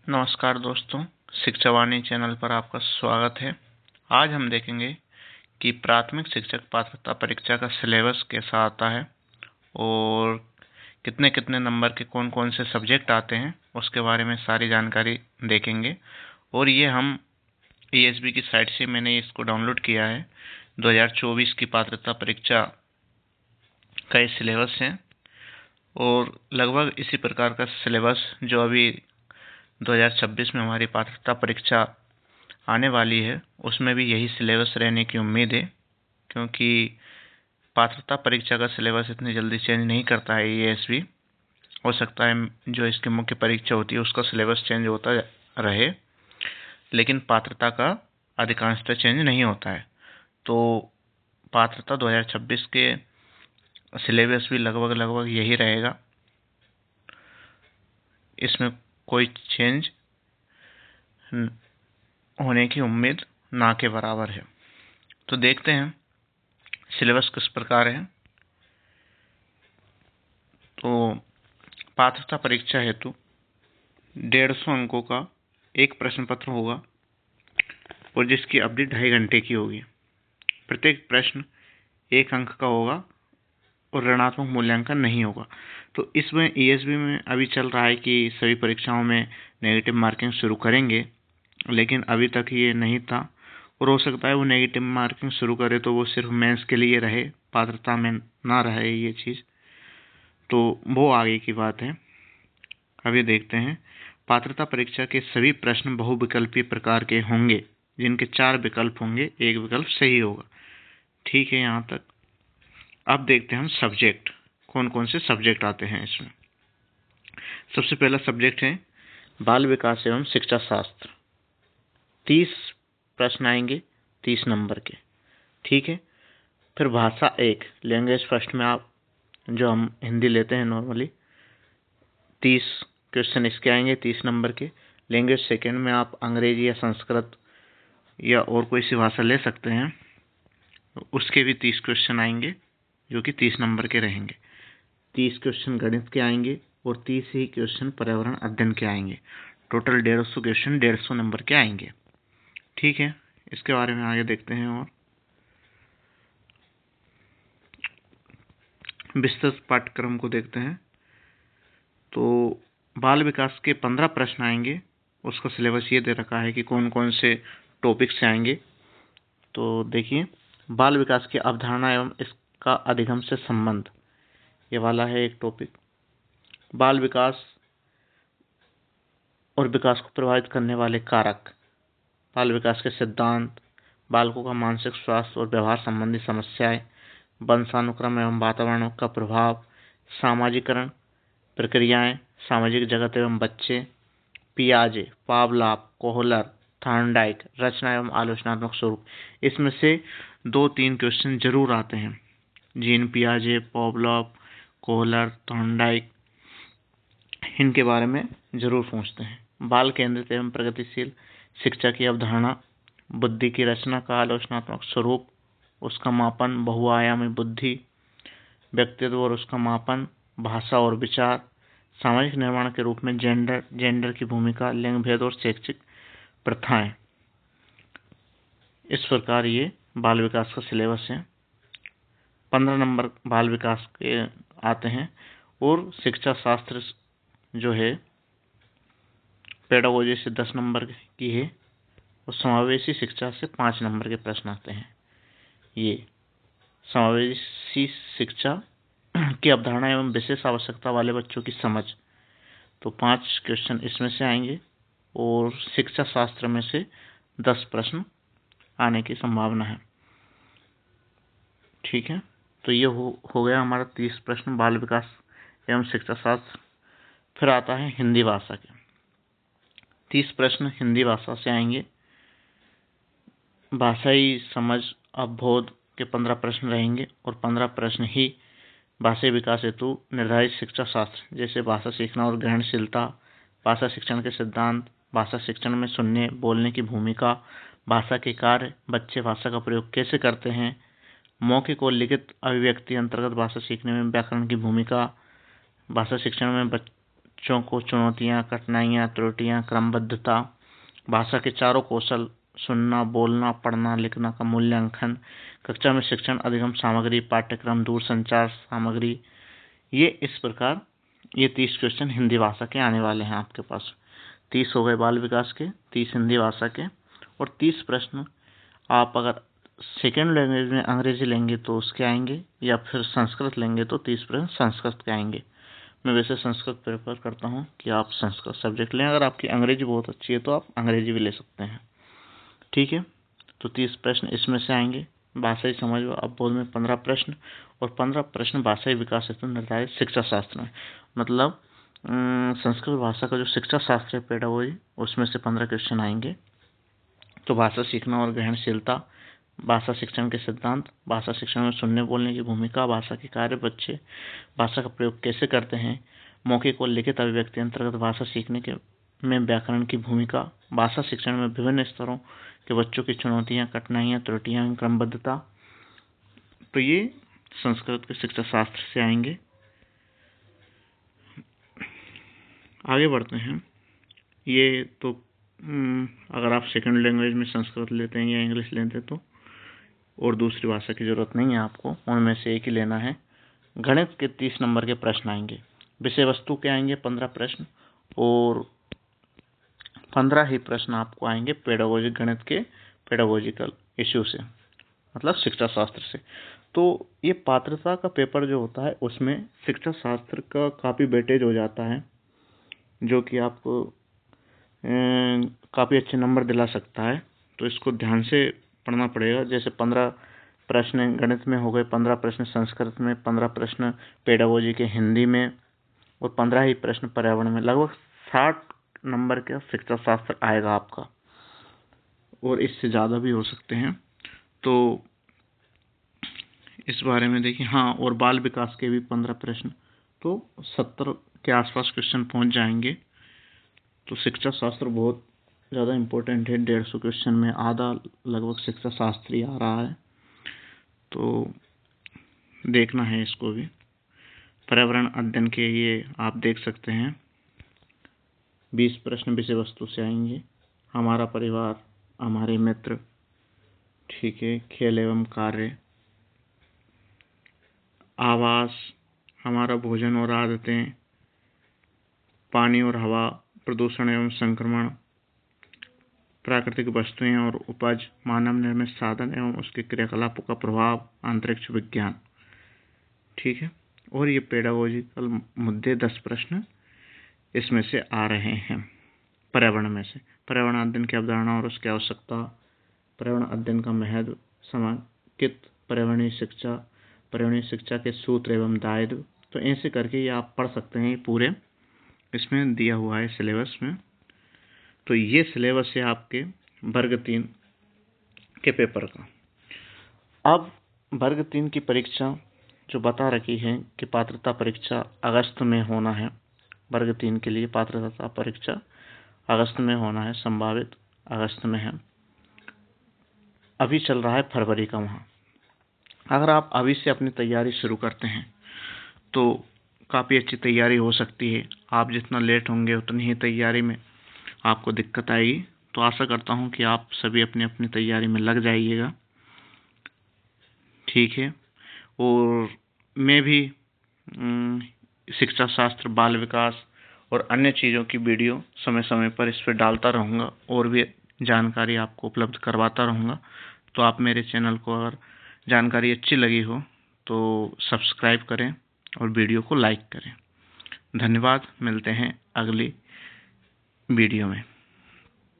नमस्कार दोस्तों, शिक्षावाणी चैनल पर आपका स्वागत है। आज हम देखेंगे कि प्राथमिक शिक्षक पात्रता परीक्षा का सिलेबस कैसा आता है और कितने कितने नंबर के कौन कौन से सब्जेक्ट आते हैं, उसके बारे में सारी जानकारी देखेंगे। और ये हम ESB की साइट से मैंने इसको डाउनलोड किया है। 2024 की पात्रता परीक्षा का ये सिलेबस है और लगभग इसी प्रकार का सिलेबस जो अभी 2026 में हमारी पात्रता परीक्षा आने वाली है उसमें भी यही सिलेबस रहने की उम्मीद है, क्योंकि पात्रता परीक्षा का सिलेबस इतनी जल्दी चेंज नहीं करता है ESB। हो सकता है जो इसकी मुख्य परीक्षा होती है उसका सिलेबस चेंज होता रहे, लेकिन पात्रता का अधिकांशतः चेंज नहीं होता है। तो पात्रता 2026 के सिलेबस भी लगभग यही रहेगा, इसमें कोई चेंज होने की उम्मीद ना के बराबर है। तो देखते हैं सिलेबस किस प्रकार है। तो पात्रता परीक्षा हेतु 150 अंकों का एक प्रश्न पत्र होगा और जिसकी अवधि 2.5 घंटे की होगी। प्रत्येक प्रश्न 1 अंक का होगा और ऋणात्मक मूल्यांकन नहीं होगा। तो इसमें ESB में अभी चल रहा है कि सभी परीक्षाओं में नेगेटिव मार्किंग शुरू करेंगे, लेकिन अभी तक ये नहीं था और हो सकता है वो नेगेटिव मार्किंग शुरू करे तो वो सिर्फ मेंस के लिए रहे, पात्रता में ना रहे ये चीज़। तो वो आगे की बात है। अभी देखते हैं। पात्रता परीक्षा के सभी प्रश्न बहुविकल्पीय प्रकार के होंगे, जिनके 4 विकल्प होंगे, एक विकल्प सही होगा। ठीक है यहाँ तक। अब देखते हैं हम सब्जेक्ट, कौन कौन से सब्जेक्ट आते हैं इसमें। सबसे पहला सब्जेक्ट है बाल विकास एवं शिक्षा शास्त्र। 30 प्रश्न आएंगे 30 नंबर के। ठीक है। फिर भाषा 1 लैंग्वेज फर्स्ट में आप जो हम हिंदी लेते हैं नॉर्मली, 30 क्वेश्चन इसके आएंगे 30 नंबर के। लैंग्वेज सेकेंड में आप अंग्रेजी या संस्कृत या और कोई सी भाषा ले सकते हैं, उसके भी 30 क्वेश्चन आएंगे जो कि 30 नंबर के रहेंगे। 30 क्वेश्चन गणित के आएंगे और 30 ही क्वेश्चन पर्यावरण अध्ययन के आएंगे। टोटल 150 क्वेश्चन 150 नंबर के आएंगे। ठीक है, इसके बारे में आगे देखते हैं और विस्तृत पाठ्यक्रम को देखते हैं। तो बाल विकास के 15 प्रश्न आएंगे। उसका सिलेबस ये दे रखा है कि कौन कौन से टॉपिक से आएंगे। तो देखिए, बाल विकास की अवधारणा एवं इसका अधिगम से संबंध, ये वाला है एक टॉपिक। बाल विकास और विकास को प्रभावित करने वाले कारक, बाल विकास के सिद्धांत, बालकों का मानसिक स्वास्थ्य और व्यवहार संबंधी समस्याएं, वंशानुक्रम एवं वातावरण का प्रभाव, सामाजिकरण प्रक्रियाएं, सामाजिक जगत एवं बच्चे, पियाजे, पावलाव, कोहलर, थॉर्नडाइक, रचना एवं आलोचनात्मक स्वरूप। इसमें से 2-3 क्वेश्चन जरूर आते हैं। जीन पियाजे, पावलाव, कोहलर, थॉर्नडाइक, इनके बारे में जरूर पूछते हैं। बाल केंद्रित एवं प्रगतिशील शिक्षा की अवधारणा, बुद्धि की रचना का आलोचनात्मक स्वरूप, उसका मापन, बहुआयामी बुद्धि, व्यक्तित्व और उसका मापन, भाषा और विचार, सामाजिक निर्माण के रूप में जेंडर की भूमिका, लिंग भेद और शैक्षिक प्रथाएं। इस प्रकार ये बाल विकास का सिलेबस है। 15 नंबर बाल विकास के आते हैं और शिक्षा शास्त्र जो है पेडागोजी से 10 नंबर की है और समावेशी शिक्षा से 5 नंबर के प्रश्न आते हैं। ये समावेशी शिक्षा की अवधारणा एवं विशेष आवश्यकता वाले बच्चों की समझ, तो 5 क्वेश्चन इसमें से आएंगे और शिक्षा शास्त्र में से 10 प्रश्न आने की संभावना है। ठीक है, तो ये हो गया हमारा 30 प्रश्न बाल विकास एवं शिक्षा शास्त्र। फिर आता है हिंदी भाषा के 30 प्रश्न हिंदी भाषा से आएंगे। भाषाई समझ अवबोध के 15 प्रश्न रहेंगे और 15 प्रश्न ही भाषाई विकास हेतु निर्धारित शिक्षा शास्त्र, जैसे भाषा सीखना और ग्रहणशीलता, भाषा शिक्षण के सिद्धांत, भाषा शिक्षण में सुनने बोलने की भूमिका, भाषा के कार्य, बच्चे भाषा का प्रयोग कैसे करते हैं, मौखिक और लिखित अभिव्यक्ति अंतर्गत भाषा सीखने में व्याकरण की भूमिका, भाषा शिक्षण में बच्चों को चुनौतियाँ, कठिनाइयाँ, त्रुटियाँ, क्रमबद्धता, भाषा के चारों कौशल, सुनना, बोलना, पढ़ना, लिखना का मूल्यांकन, कक्षा में शिक्षण, अधिगम सामग्री, पाठ्यक्रम, दूरसंचार सामग्री। ये इस प्रकार ये 30 क्वेश्चन हिंदी भाषा के आने वाले हैं आपके पास। 30 हो गए बाल विकास के, 30 हिंदी भाषा के, और 30 प्रश्न आप अगर सेकेंड लैंग्वेज में अंग्रेजी लेंगे तो उसके आएंगे, या फिर संस्कृत लेंगे तो 30 प्रश्न संस्कृत के आएंगे। मैं वैसे संस्कृत प्रेफर करता हूँ कि आप संस्कृत सब्जेक्ट लें। अगर आपकी अंग्रेजी बहुत अच्छी है तो आप अंग्रेजी भी ले सकते हैं। ठीक है, तो 30 प्रश्न इसमें से आएंगे। भाषाई समझ व अपबोध में 15 प्रश्न, और 15 प्रश्न भाषाई विकास हेतु निर्धारित शिक्षा शास्त्र में, मतलब संस्कृत भाषा का जो शिक्षा शास्त्र है पेडागोजी, उसमें से 15 क्वेश्चन आएंगे। तो भाषा सीखना और ग्रहणशीलता, भाषा शिक्षण के सिद्धांत, भाषा शिक्षण में सुनने बोलने की भूमिका, भाषा के कार्य, बच्चे भाषा का प्रयोग कैसे करते हैं, मौखिक और लिखित अभिव्यक्ति अंतर्गत भाषा सीखने के में व्याकरण की भूमिका, भाषा शिक्षण में विभिन्न स्तरों के बच्चों की चुनौतियाँ, कठिनाइयाँ, त्रुटियाँ, क्रमबद्धता। तो ये संस्कृत के शिक्षा शास्त्र से आएंगे। आगे बढ़ते हैं। ये तो अगर आप सेकंड लैंग्वेज में संस्कृत लेते हैं या इंग्लिश लेते हैं तो, और दूसरी भाषा की ज़रूरत नहीं है आपको, उनमें से एक ही लेना है। गणित के 30 नंबर के प्रश्न आएंगे। विषय वस्तु के आएंगे 15 प्रश्न, और 15 ही प्रश्न आपको आएंगे पेडागोजिक गणित के पेडागोजिकल इश्यू से, मतलब शिक्षा शास्त्र से। तो ये पात्रता का पेपर जो होता है उसमें शिक्षा शास्त्र का काफ़ी वेटेज हो जाता है, जो कि आपको काफ़ी अच्छे नंबर दिला सकता है। तो इसको ध्यान से पढ़ना पड़ेगा। जैसे 15 प्रश्न गणित में हो गए, 15 प्रश्न संस्कृत में, 15 प्रश्न पेडागोजी के हिंदी में, और 15 ही प्रश्न पर्यावरण में। लगभग 60 नंबर का शिक्षा शास्त्र आएगा आपका, और इससे ज़्यादा भी हो सकते हैं। तो इस बारे में देखिए। हाँ, और बाल विकास के भी 15 प्रश्न, तो 70 के आसपास क्वेश्चन पहुंच जाएंगे। तो शिक्षा शास्त्र बहुत ज़्यादा इम्पोर्टेंट है। 150 क्वेश्चन में आधा लगभग शिक्षा शास्त्र ही आ रहा है, तो देखना है इसको भी। पर्यावरण अध्ययन के ये आप देख सकते हैं 20 प्रश्न विषय वस्तु से आएंगे। हमारा परिवार, हमारे मित्र, ठीक है, खेल एवं कार्य, आवास, हमारा भोजन और आदतें, पानी और हवा, प्रदूषण एवं संक्रमण, प्राकृतिक वस्तुएं और उपज, मानव निर्मित साधन एवं उसके क्रियाकलापों का प्रभाव, अंतरिक्ष विज्ञान। ठीक है, और ये पेडागोजिकल मुद्दे 10 प्रश्न इसमें से आ रहे हैं। पर्यावरण में से पर्यावरण अध्ययन की अवधारणा और उसकी आवश्यकता, पर्यावरण अध्ययन का महत्व, समेकित पर्यावरणीय शिक्षा के सूत्र एवं दायित्व। तो ऐसे करके ये आप पढ़ सकते हैं। पूरे इसमें दिया हुआ है सिलेबस में। तो ये सिलेबस है आपके वर्ग 3 के पेपर का। अब वर्ग 3 की परीक्षा जो बता रखी है कि पात्रता परीक्षा अगस्त में होना है। वर्ग 3 के लिए पात्रता परीक्षा अगस्त में होना है, संभावित अगस्त में है। अभी चल रहा है फरवरी का वहाँ। अगर आप अभी से अपनी तैयारी शुरू करते हैं तो काफ़ी अच्छी तैयारी हो सकती है। आप जितना लेट होंगे उतनी ही तैयारी में आपको दिक्कत आएगी। तो आशा करता हूँ कि आप सभी अपनी अपनी तैयारी में लग जाइएगा। ठीक है, और मैं भी शिक्षा शास्त्र, बाल विकास और अन्य चीज़ों की वीडियो समय समय पर इस पर डालता रहूँगा, और भी जानकारी आपको उपलब्ध करवाता रहूँगा। तो आप मेरे चैनल को अगर जानकारी अच्छी लगी हो तो सब्सक्राइब करें और वीडियो को लाइक करें। धन्यवाद। मिलते हैं अगली वीडियो में।